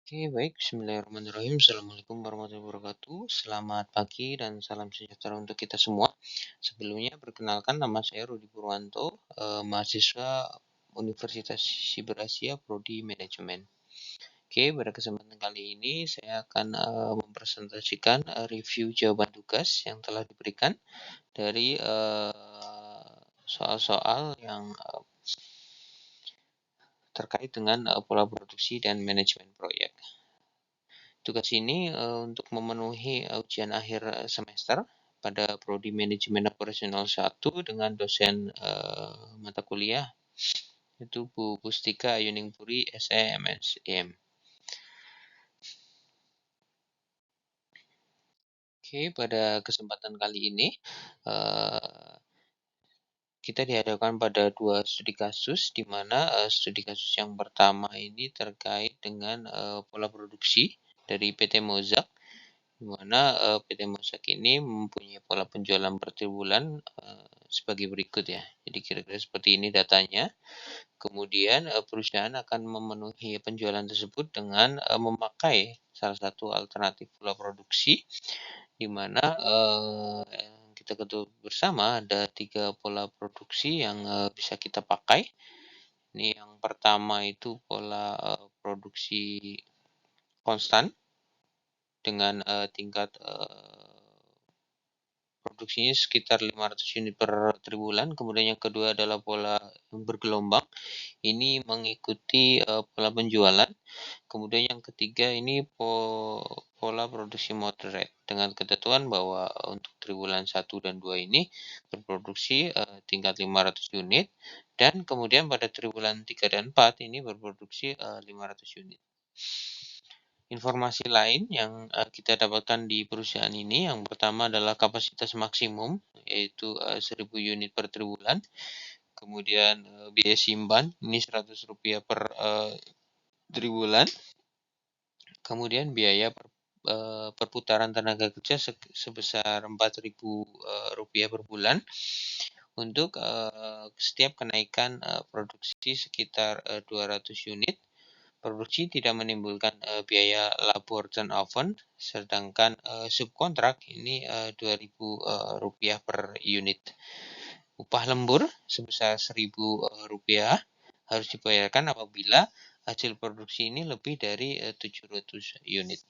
Oke, baik. Bismillahirrahmanirrahim. Assalamualaikum warahmatullahi wabarakatuh. Selamat pagi dan salam sejahtera untuk kita semua. Sebelumnya, perkenalkan nama saya Rudi Purwanto, mahasiswa Universitas Siber Asia, Prodi Manajemen. Oke, pada kesempatan kali ini saya akan mempresentasikan review jawaban tugas yang telah diberikan dari soal-soal yang terkait dengan pola produksi dan manajemen proyek. Tugas ini untuk memenuhi ujian akhir semester pada Prodi Manajemen Operasional 1 dengan dosen mata kuliah itu Bu Pustika Ayuningpuri SEMSIM. Oke, pada kesempatan kali ini kita dihadapkan pada dua studi kasus, di mana studi kasus yang pertama ini terkait dengan pola produksi dari PT Mozak, di mana PT Mozak ini mempunyai pola penjualan per triwulan sebagai berikut ya. Jadi kira-kira seperti ini datanya. Kemudian perusahaan akan memenuhi penjualan tersebut dengan memakai salah satu alternatif pola produksi, di mana kita ketahui bersama ada 3 pola produksi yang bisa kita pakai. Ini yang pertama itu pola produksi konstan dengan tingkat produksinya sekitar 500 unit per triwulan. Kemudian yang kedua adalah pola bergelombang. Ini mengikuti pola penjualan. Kemudian yang ketiga ini pola produksi moderate dengan ketentuan bahwa untuk triwulan 1 dan 2 ini berproduksi tingkat 500 unit, dan kemudian pada triwulan 3 dan 4 ini berproduksi 500 unit. Informasi lain yang kita dapatkan di perusahaan ini, yang pertama adalah kapasitas maksimum, yaitu 1000 unit per triwulan. Kemudian biaya simpan, ini Rp100 per triwulan. Kemudian biaya perputaran tenaga kerja sebesar Rp4.000 per bulan. Untuk setiap kenaikan produksi sekitar 200 unit, produksi tidak menimbulkan biaya labor turnover, sedangkan subkontrak ini Rp2.000 per unit. Upah lembur sebesar Rp1.000 harus dibayarkan apabila hasil produksi ini lebih dari 700 unit.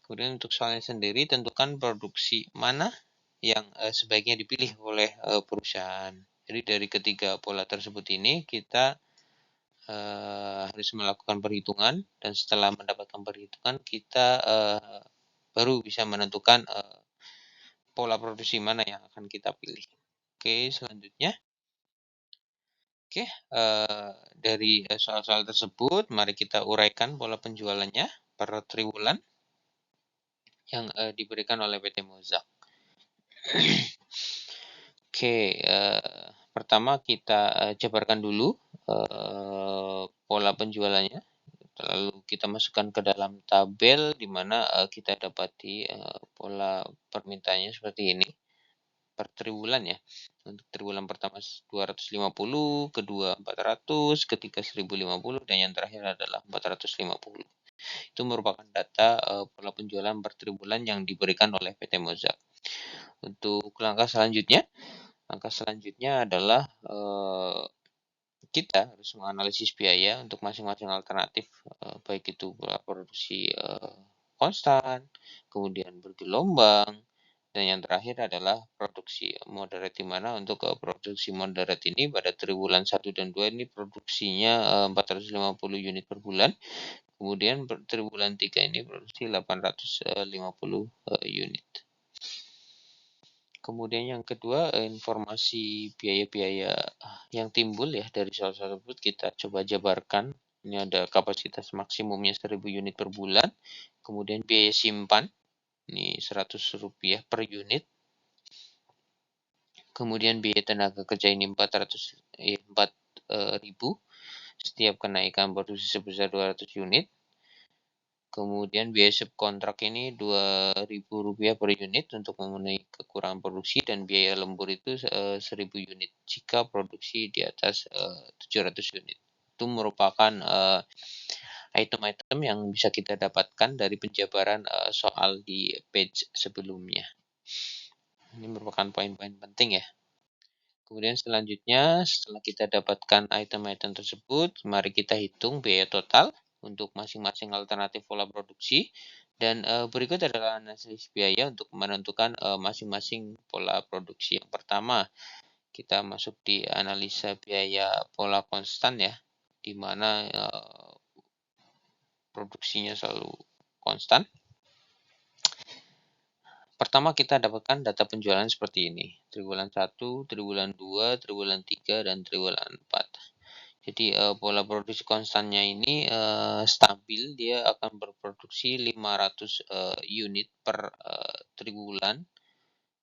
Kemudian untuk soalnya sendiri, tentukan produksi mana yang sebaiknya dipilih oleh perusahaan. Jadi dari ketiga pola tersebut ini kita harus melakukan perhitungan, dan setelah mendapatkan perhitungan kita baru bisa menentukan pola produksi mana yang akan kita pilih. Oke, selanjutnya. Oke, dari soal-soal tersebut mari kita uraikan pola penjualannya per triwulan yang diberikan oleh PT Mozak. Oke, pertama kita jabarkan dulu pola penjualannya, lalu kita masukkan ke dalam tabel di mana kita dapati pola permintaannya seperti ini per triwulan ya. Untuk triwulan pertama 250, kedua 400, ketiga 1050, dan yang terakhir adalah 450. Itu merupakan data pola penjualan per triwulan yang diberikan oleh PT Mozak. Untuk langkah selanjutnya adalah kita harus menganalisis biaya untuk masing-masing alternatif, baik itu pola produksi konstan, kemudian bergelombang, dan yang terakhir adalah produksi moderate, di mana untuk produksi moderate ini pada triwulan 1 dan 2 ini produksinya 450 unit per bulan. Kemudian triwulan 3 ini produksi 850 unit. Kemudian yang kedua, informasi biaya-biaya yang timbul ya dari soal tersebut kita coba jabarkan. Ini ada kapasitas maksimumnya 1000 unit per bulan. Kemudian biaya simpan, ini Rp100 per unit. Kemudian biaya tenaga kerja ini 4.000 setiap kenaikan produksi sebesar 200 unit. Kemudian biaya subkontrak ini Rp2.000 per unit untuk memenuhi kekurangan produksi, dan biaya lembur itu 1000 unit jika produksi di atas 700 unit. Itu merupakan item-item yang bisa kita dapatkan dari penjabaran soal di page sebelumnya. Ini merupakan poin-poin penting ya. Kemudian selanjutnya, setelah kita dapatkan item-item tersebut, mari kita hitung biaya total untuk masing-masing alternatif pola produksi. Dan berikut adalah analisis biaya untuk menentukan masing-masing pola produksi. Yang pertama, kita masuk di analisa biaya pola konstan ya, di mana produksinya selalu konstan. Pertama kita dapatkan data penjualan seperti ini. Triwulan 1, triwulan 2, triwulan 3, dan triwulan 4. Jadi pola produksi konstannya ini stabil, dia akan berproduksi 500 unit per triwulan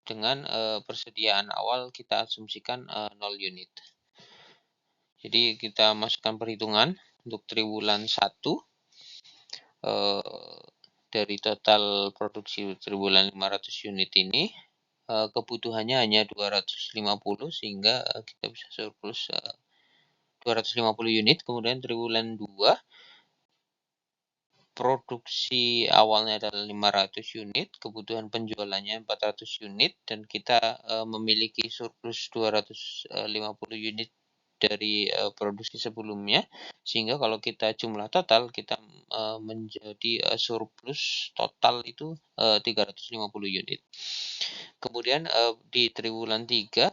dengan persediaan awal kita asumsikan 0 unit. Jadi kita masukkan perhitungan untuk triwulan 1 dari total produksi triwulan 500 unit ini kebutuhannya hanya 250 sehingga kita bisa surplus 250 unit. Kemudian triwulan 2 produksi awalnya adalah 500 unit, kebutuhan penjualannya 400 unit, dan kita memiliki surplus 250 unit dari produksi sebelumnya, sehingga kalau kita jumlah total kita menjadi surplus total itu 350 unit. Kemudian di triwulan 3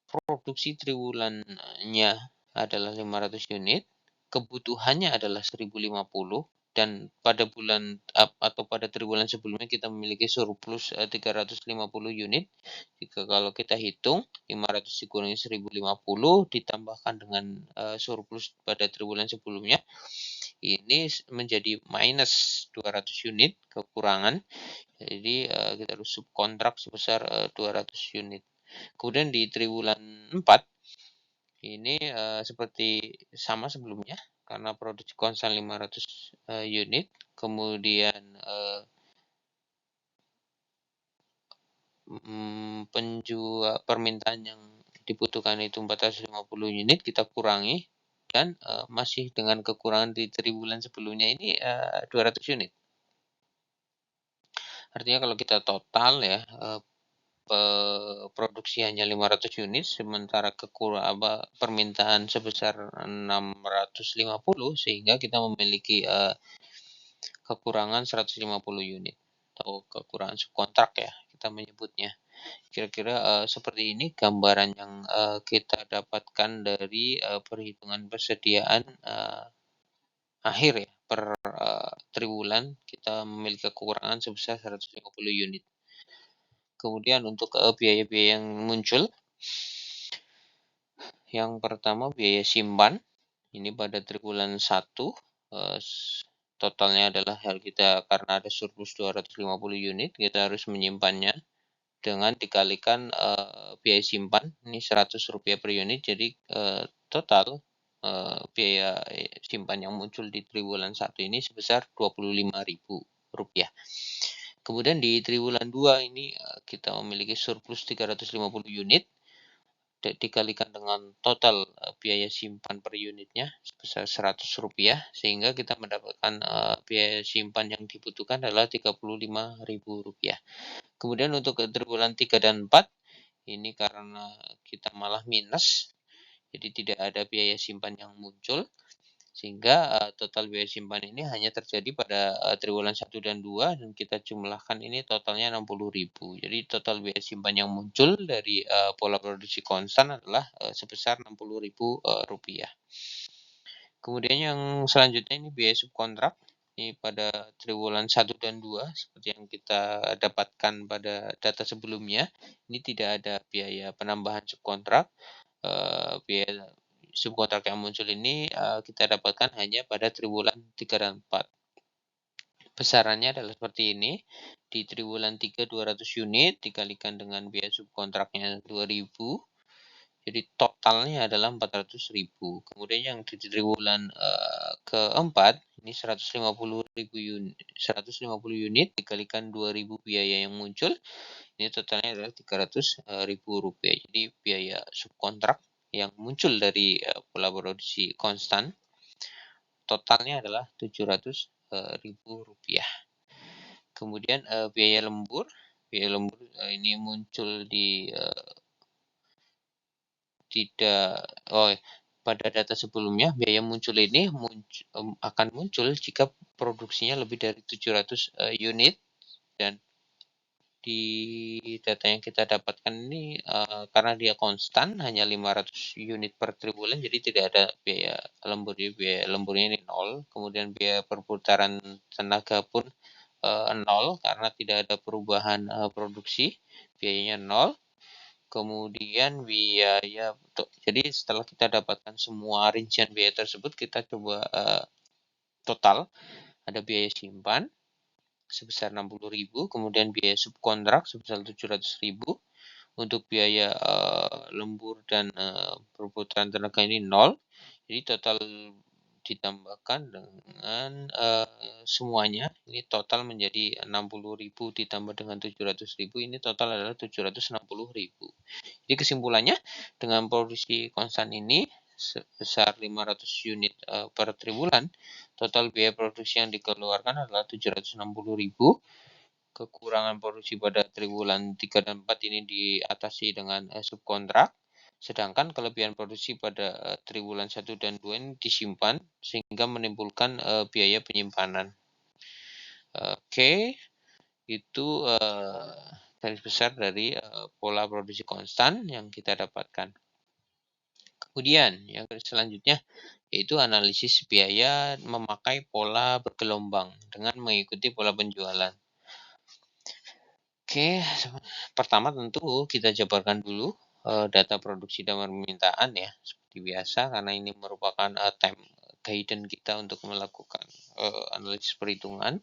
produksi triwulannya adalah 500 unit, kebutuhannya adalah 1050, dan pada bulan atau pada triwulan sebelumnya kita memiliki surplus 350 unit. Jika kalau kita hitung 500 dikurangi 1050 ditambahkan dengan surplus pada triwulan sebelumnya, ini menjadi minus 200 unit kekurangan. Jadi kita harus subkontrak sebesar 200 unit. Kemudian di triwulan 4 ini seperti sama sebelumnya, karena produksi konstan 500 unit, kemudian permintaan yang dibutuhkan itu 450 unit, kita kurangi, dan masih dengan kekurangan di triwulan sebelumnya ini 200 unit. Artinya kalau kita total ya, produksi hanya 500 unit, sementara permintaan sebesar 650, sehingga kita memiliki kekurangan 150 unit atau kekurangan subkontrak ya kita menyebutnya. Kira-kira seperti ini gambaran yang kita dapatkan dari perhitungan persediaan akhir ya per triwulan kita memiliki kekurangan sebesar 150 unit. Kemudian untuk biaya-biaya yang muncul, yang pertama biaya simpan, ini pada triwulan 1 totalnya adalah kita karena ada surplus 250 unit, kita harus menyimpannya dengan dikalikan biaya simpan, ini Rp100 per unit, jadi total biaya simpan yang muncul di triwulan 1 ini sebesar Rp25.000. Kemudian di triwulan 2 ini kita memiliki surplus 350 unit, dikalikan dengan total biaya simpan per unitnya sebesar Rp100, sehingga kita mendapatkan biaya simpan yang dibutuhkan adalah Rp35.000. Kemudian untuk triwulan 3 dan 4 ini karena kita malah minus, jadi tidak ada biaya simpan yang muncul, sehingga total biaya simpan ini hanya terjadi pada triwulan 1 dan 2, dan kita jumlahkan ini totalnya 60.000. Jadi total biaya simpan yang muncul dari pola produksi konstan adalah sebesar Rp60.000. Kemudian yang selanjutnya ini biaya subkontrak. Ini pada triwulan 1 dan 2 seperti yang kita dapatkan pada data sebelumnya. Ini tidak ada biaya penambahan subkontrak. Biaya subkontrak yang muncul ini kita dapatkan hanya pada triwulan 3 dan 4. Besarannya adalah seperti ini. Di triwulan 3 200 unit dikalikan dengan biaya subkontraknya 2.000. Jadi totalnya adalah 400.000. Kemudian yang di triwulan keempat ini 150 unit dikalikan 2.000 biaya yang muncul. Ini totalnya adalah Rp300.000. Jadi biaya subkontrak yang muncul dari pola produksi konstan totalnya adalah Rp700.000. Kemudian biaya lembur ini muncul di pada data sebelumnya. Biaya muncul ini akan muncul jika produksinya lebih dari 700 unit, dan di data yang kita dapatkan ini karena dia konstan hanya 500 unit per tribulan, jadi tidak ada biaya lembur. Biaya lemburnya ini 0. Kemudian biaya perputaran tenaga pun 0 karena tidak ada perubahan produksi, biayanya 0. Kemudian biaya, jadi setelah kita dapatkan semua rincian biaya tersebut, kita coba total. Ada biaya simpan sebesar 60.000, kemudian biaya subkontrak sebesar 700.000, untuk biaya lembur dan perputaran tenaga ini 0. Jadi total ditambahkan dengan semuanya, ini total menjadi 60.000 ditambah dengan 700.000, ini total adalah 760.000. Jadi kesimpulannya, dengan produksi konstan ini sebesar 500 unit per tribulan, total biaya produksi yang dikeluarkan adalah 760.000. Kekurangan produksi pada triwulan 3 dan 4 ini diatasi dengan subkontrak, sedangkan kelebihan produksi pada triwulan 1 dan 2 ini disimpan sehingga menimbulkan biaya penyimpanan. Oke, itu garis besar dari pola produksi konstan yang kita dapatkan. Kemudian yang selanjutnya yaitu analisis biaya memakai pola bergelombang dengan mengikuti pola penjualan. Oke, pertama tentu kita jabarkan dulu data produksi dan permintaan ya, seperti biasa, karena ini merupakan time guidance kita untuk melakukan analisis perhitungan.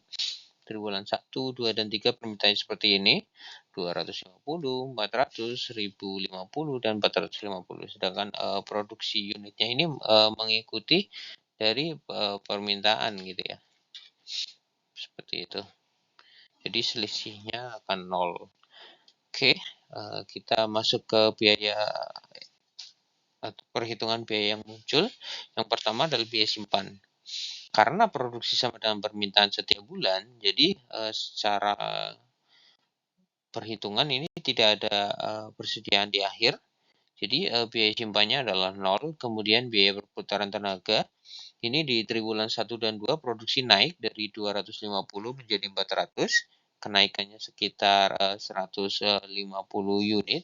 Triwulan 1, 2, dan 3 permintaan seperti ini, 250, 400, 1050, dan 450. Sedangkan produksi unitnya ini mengikuti dari permintaan gitu ya. Seperti itu. Jadi selisihnya akan 0. Oke, kita masuk ke biaya atau perhitungan biaya yang muncul. Yang pertama adalah biaya simpan. Karena produksi sama dengan permintaan setiap bulan, jadi secara perhitungan ini tidak ada persediaan di akhir. Jadi biaya simpannya adalah 0. Kemudian biaya perputaran tenaga ini di triwulan 1 dan 2 produksi naik dari 250 menjadi 400. Kenaikannya sekitar 150 unit.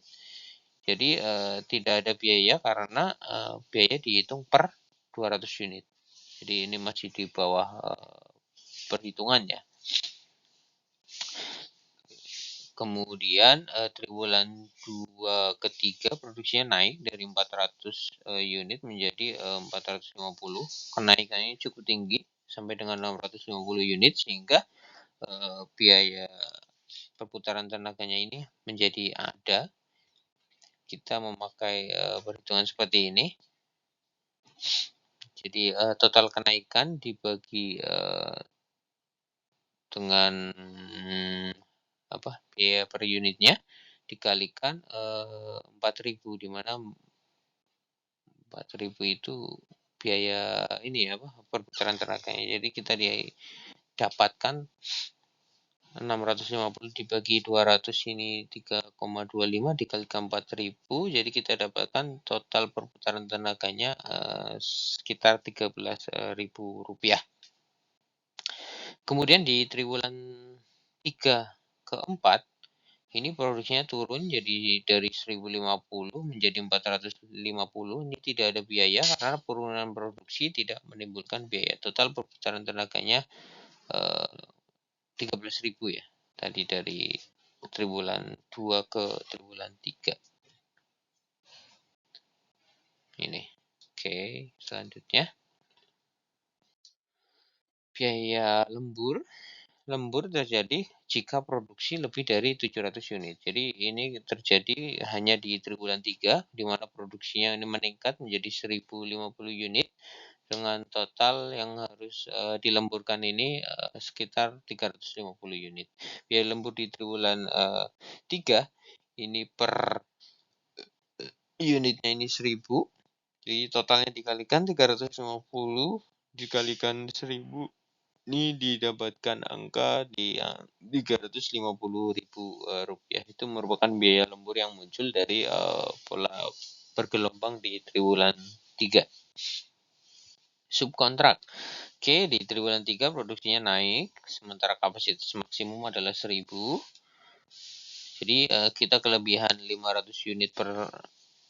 Jadi tidak ada biaya karena biaya dihitung per 200 unit. Jadi ini masih di bawah perhitungannya. Kemudian triwulan 2 ke 3 produksinya naik dari 400 unit menjadi 450. Kenaikannya cukup tinggi sampai dengan 650 unit, sehingga biaya perputaran tenaganya ini menjadi ada. Kita memakai perhitungan seperti ini. Jadi total kenaikan dibagi dengan biaya per unitnya dikalikan 4.000, di mana 4.000 itu biaya ini ya, perputaran tenaganya. Jadi kita dapatkan 650 dibagi 200 ini 3,25 dikalikan 4.000, jadi kita dapatkan total perputaran tenaganya sekitar Rp13.000. Kemudian di triwulan 3 ke 4 ini produksinya turun jadi dari 1.050 menjadi 450. Ini tidak ada biaya karena penurunan produksi tidak menimbulkan biaya. Total perputaran tenaganya 13.000 ya. Tadi dari triwulan 2 ke triwulan 3. Ini. Oke, selanjutnya biaya lembur. Lembur terjadi jika produksi lebih dari 700 unit. Jadi ini terjadi hanya di triwulan 3, di mana produksinya ini meningkat menjadi 1.050 unit dengan total yang harus dilemburkan ini sekitar 350 unit. Biaya lembur di triwulan 3 ini per unitnya ini 1.000. Jadi totalnya dikalikan 350 dikalikan 1000, ini didapatkan angka di 350.000 rupiah. Itu merupakan biaya lembur yang muncul dari pola bergelombang di triwulan 3. Subkontrak. Oke, di triwulan 3 produksinya naik, sementara kapasitas maksimum adalah 1000. Jadi kita kelebihan 500 unit per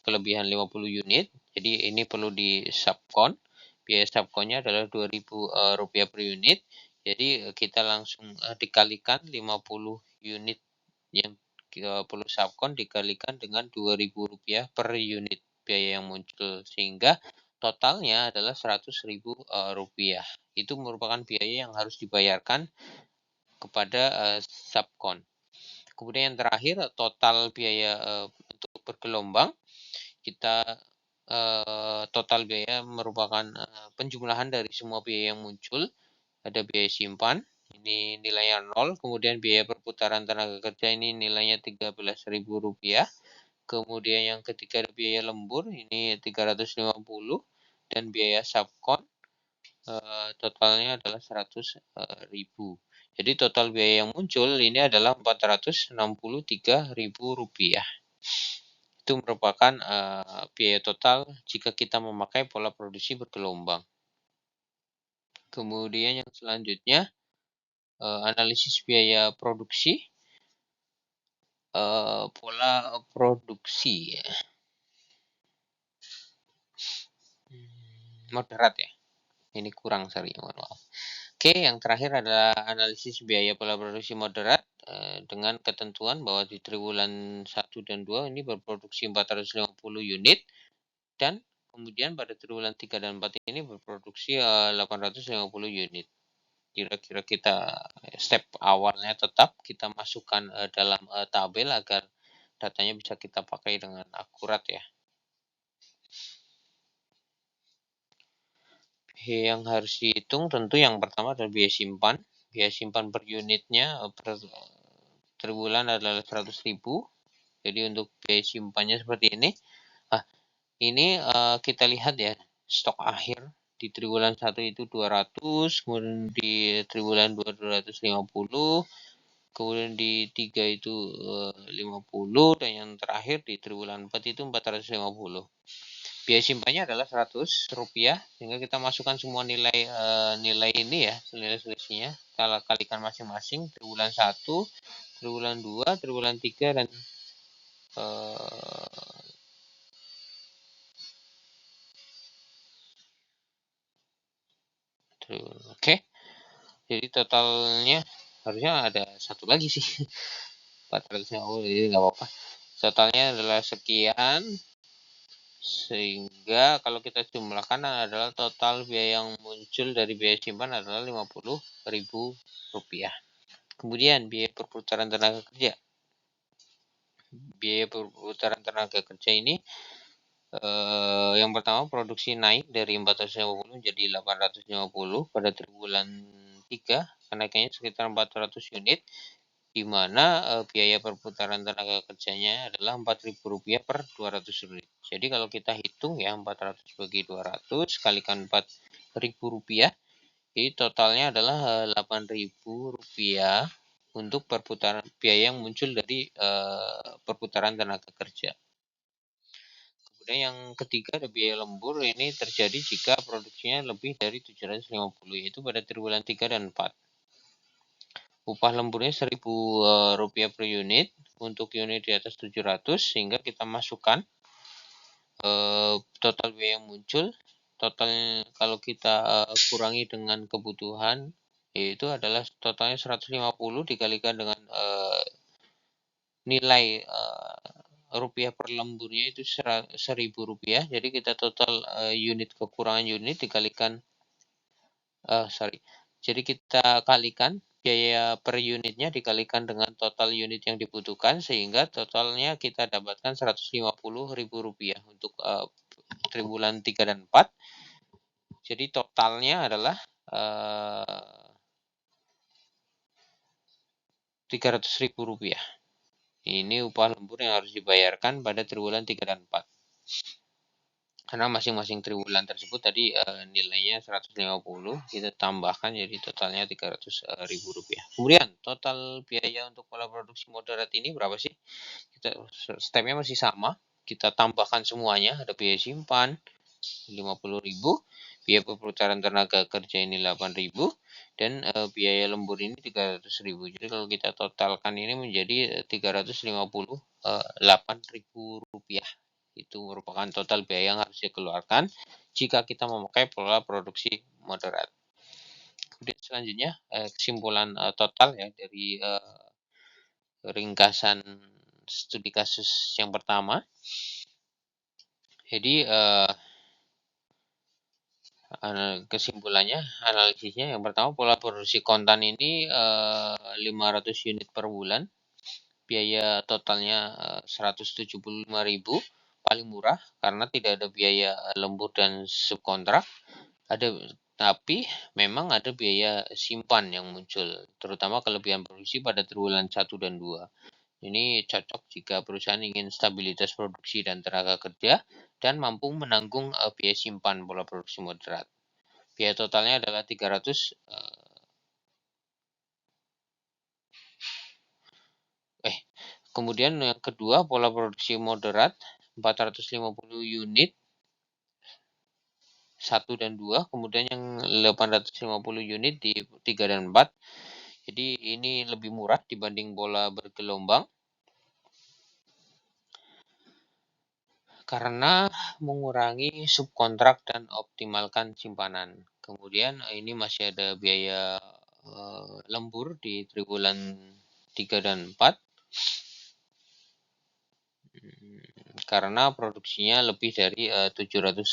kelebihan 50 unit. Jadi ini perlu di subkon. Biaya subkonnya adalah 2.000 rupiah per unit. Jadi kita langsung dikalikan 50 unit yang perlu subkon dikalikan dengan 2.000 rupiah per unit biaya yang muncul, sehingga totalnya adalah 100.000 rupiah. Itu merupakan biaya yang harus dibayarkan kepada subkon. Kemudian yang terakhir, total biaya untuk bergelombang. Kita total biaya merupakan penjumlahan dari semua biaya yang muncul. Ada biaya simpan, ini nilainya 0. Kemudian biaya perputaran tenaga kerja, ini nilainya 13.000 rupiah. Kemudian yang ketiga ada biaya lembur, ini 350. Dan biaya subkon totalnya adalah 100.000. Jadi total biaya yang muncul ini adalah 463.000 rupiah. Itu merupakan biaya total jika kita memakai pola produksi bergelombang. Kemudian yang selanjutnya, analisis biaya produksi, pola produksi moderat ya. Ini kurang, sorry, mohon maaf. Oke, yang terakhir adalah analisis biaya pola produksi moderat dengan ketentuan bahwa di triwulan 1 dan 2 ini berproduksi 450 unit, dan kemudian pada triwulan 3 dan 4 ini berproduksi 850 unit. Kira-kira kita step awalnya tetap kita masukkan dalam tabel agar datanya bisa kita pakai dengan akurat ya. Yang harus dihitung tentu yang pertama adalah biaya simpan. Biaya simpan per unitnya per triwulan adalah 100.000. Jadi untuk biaya simpannya seperti ini. Ini kita lihat ya, stok akhir di triwulan 1 itu 200, kemudian di triwulan 2 250, kemudian di 3 itu 50, dan yang terakhir di triwulan 4 itu 450. Biaya simpannya adalah 100 rupiah, sehingga kita masukkan semua nilai nilai ini ya, nilai selisihnya, kita kalikan masing-masing triwulan 1, triwulan 2, triwulan 3, dan oke. Jadi totalnya harusnya ada satu lagi sih. 450, jadi nggak apa-apa. Totalnya adalah sekian, sehingga kalau kita jumlahkan adalah total biaya yang muncul dari biaya simpan adalah 50.000 rupiah. Kemudian biaya perputaran tenaga kerja. Biaya perputaran tenaga kerja ini yang pertama, produksi naik dari 450 menjadi 850 pada triwulan 3, kenaikannya sekitar 400 unit, di mana biaya perputaran tenaga kerjanya adalah Rp4.000 per 200 unit. Jadi kalau kita hitung ya, 400 bagi 200 kalikan Rp4.000, jadi totalnya adalah Rp8.000 untuk perputaran biaya yang muncul dari perputaran tenaga kerja. Kemudian yang ketiga ada biaya lembur, ini terjadi jika produksinya lebih dari 750, yaitu pada triwulan 3 dan 4. Upah lemburnya Rp1.000 per unit, untuk unit di atas 700, sehingga kita masukkan total biaya yang muncul. Total kalau kita kurangi dengan kebutuhan, yaitu adalah totalnya 150 dikalikan dengan nilai rupiah per lemburnya itu Rp1.000. Jadi kita total unit kekurangan unit dikalikan jadi kita kalikan biaya per unitnya dikalikan dengan total unit yang dibutuhkan, sehingga totalnya kita dapatkan Rp150.000 untuk triwulan 3 dan 4. Jadi totalnya adalah Rp300.000. Ini upah lembur yang harus dibayarkan pada triwulan 3 dan 4. Karena masing-masing triwulan tersebut tadi nilainya 150, kita tambahkan jadi totalnya 300.000 rupiah. Kemudian total biaya untuk pola produksi moderat ini berapa sih? Kita stepnya masih sama, kita tambahkan semuanya, ada biaya simpan 50.000, biaya perputaran tenaga kerja ini 8.000, dan biaya lembur ini 300.000. Jadi kalau kita totalkan ini menjadi 358.000 rupiah. Itu merupakan total biaya yang harus dikeluarkan jika kita memakai pola produksi moderat. Kemudian selanjutnya kesimpulan total ya dari ringkasan studi kasus yang pertama. Jadi kesimpulannya, analisisnya yang pertama, pola produksi kontan ini 500 unit per bulan, biaya totalnya 175.000, paling murah karena tidak ada biaya lembur dan subkontrak. Tapi memang ada biaya simpan yang muncul, terutama kelebihan produksi pada triwulan 1 dan 2. Ini cocok jika perusahaan ingin stabilitas produksi dan tenaga kerja dan mampu menanggung biaya simpan pola produksi moderat. Biaya totalnya adalah 300. Kemudian yang kedua, pola produksi moderat 450 unit 1 dan 2, kemudian yang 850 unit di 3 dan 4. Jadi ini lebih murah dibanding pola bergelombang karena mengurangi subkontrak dan optimalkan simpanan. Kemudian ini masih ada biaya lembur di triwulan 3 dan 4 karena produksinya lebih dari 700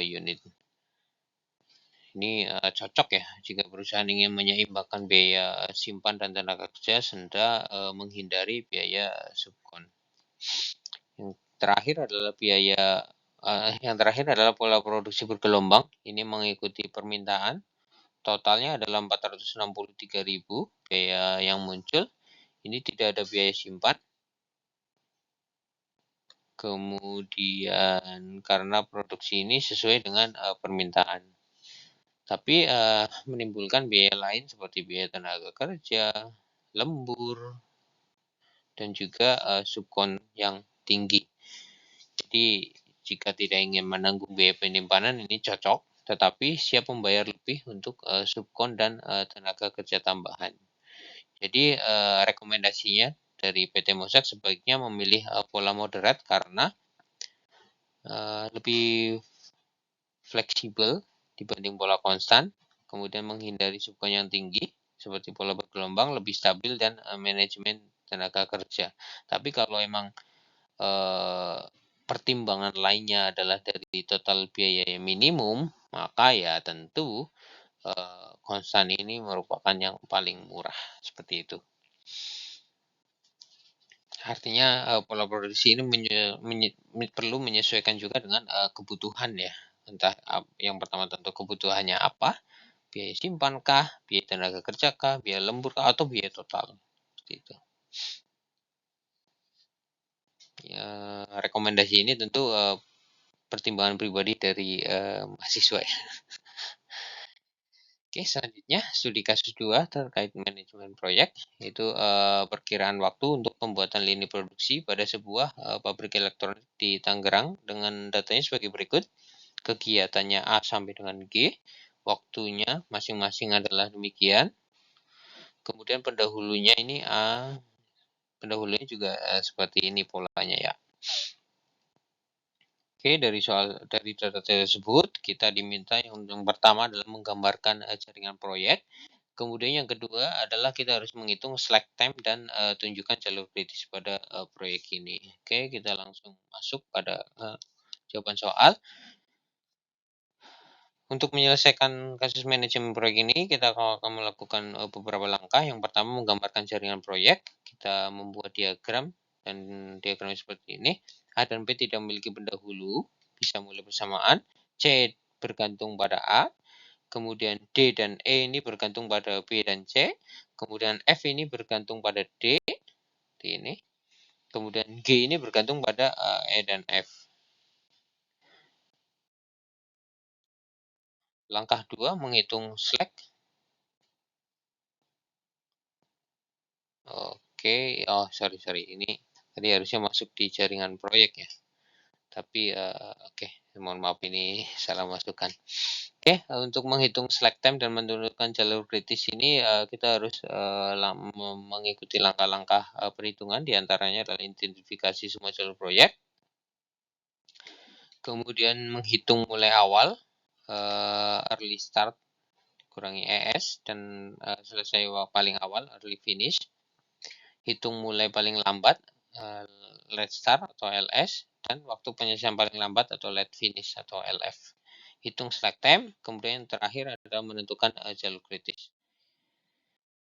unit. Ini cocok ya jika perusahaan ingin menyeimbangkan biaya simpan dan tenaga kerja serta menghindari biaya subkon. Yang terakhir adalah pola produksi bergelombang. Ini mengikuti permintaan. Totalnya adalah 463.000 biaya yang muncul. Ini tidak ada biaya simpan. Kemudian karena produksi ini sesuai dengan permintaan. Tapi menimbulkan biaya lain seperti biaya tenaga kerja, lembur, dan juga subkon yang tinggi. Jadi jika tidak ingin menanggung biaya penyimpanan ini cocok, tetapi siap membayar lebih untuk subkon dan tenaga kerja tambahan. Jadi rekomendasinya dari PT Mossack sebaiknya memilih pola moderat karena lebih fleksibel dibanding pola konstan, kemudian menghindari subkon yang tinggi seperti pola bergelombang, lebih stabil, dan manajemen tenaga kerja. Tapi kalau emang pertimbangan lainnya adalah dari total biaya yang minimum, maka ya tentu konstan ini merupakan yang paling murah, seperti itu. Artinya pola produksi ini perlu menyesuaikan juga dengan kebutuhan ya. Entah yang pertama tentu kebutuhannya apa, biaya simpankah, biaya tenaga kerjakah, biaya lemburkah, atau biaya total. Seperti itu. Ya, rekomendasi ini tentu pertimbangan pribadi dari mahasiswa ya. Oke, selanjutnya studi kasus 2 terkait manajemen proyek, yaitu perkiraan waktu untuk pembuatan lini produksi pada sebuah pabrik elektronik di Tangerang dengan datanya sebagai berikut. Kegiatannya A sampai dengan G, waktunya masing-masing adalah demikian. Kemudian pendahulunya ini A, pendahulunya juga seperti ini polanya ya. Oke, dari data tersebut kita diminta yang pertama adalah menggambarkan jaringan proyek. Kemudian yang kedua adalah kita harus menghitung slack time dan tunjukkan jalur kritis pada proyek ini. Oke, kita langsung masuk pada jawaban soal. Untuk menyelesaikan kasus manajemen proyek ini, kita akan melakukan beberapa langkah. Yang pertama, menggambarkan jaringan proyek. Kita membuat diagram, dan diagramnya seperti ini. A dan B tidak memiliki pendahulu, bisa mulai bersamaan. C bergantung pada A. Kemudian D dan E ini bergantung pada B dan C. Kemudian F ini bergantung pada D. Seperti ini. Kemudian G ini bergantung pada E dan F. Langkah 2, menghitung slack. Oke, oh sorry, ini tadi harusnya masuk di jaringan proyek ya. Tapi oke, mohon maaf ini salah masukkan. Oke, untuk menghitung slack time dan menurunkan jalur kritis ini kita harus mengikuti langkah-langkah perhitungan, diantaranya adalah identifikasi semua jalur proyek, kemudian menghitung mulai awal, early start kurangi ES, dan selesai paling awal, early finish. Hitung mulai paling lambat, late start atau LS, dan waktu penyelesaian paling lambat atau late finish atau LF. Hitung slack time, kemudian yang terakhir adalah menentukan jalur kritis.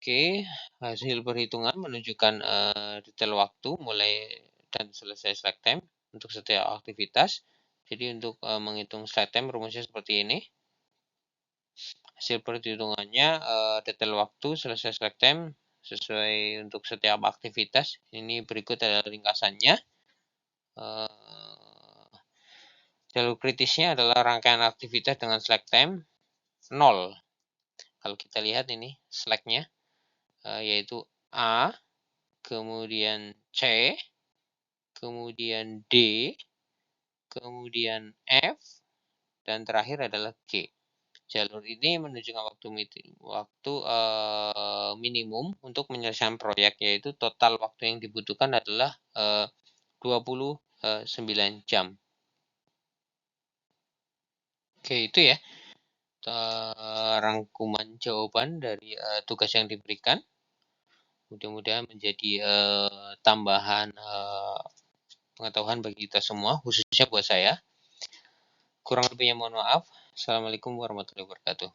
Oke, hasil perhitungan menunjukkan detail waktu mulai dan selesai slack time untuk setiap aktivitas. Jadi untuk menghitung slack time rumusnya seperti ini. Hasil perhitungannya detail waktu selesai slack time sesuai untuk setiap aktivitas. Ini berikut adalah ringkasannya. Jalur kritisnya adalah rangkaian aktivitas dengan slack time 0. Kalau kita lihat ini slacknya, yaitu A, kemudian C, kemudian D, kemudian F, dan terakhir adalah G. Jalur ini menunjukkan waktu minimum untuk menyelesaikan proyek, yaitu total waktu yang dibutuhkan adalah 29 jam. Oke, itu ya rangkuman jawaban dari tugas yang diberikan. Mudah-mudahan menjadi tambahan pengetahuan bagi kita semua, khususnya buat saya. Kurang lebihnya mohon maaf. Assalamualaikum warahmatullahi wabarakatuh.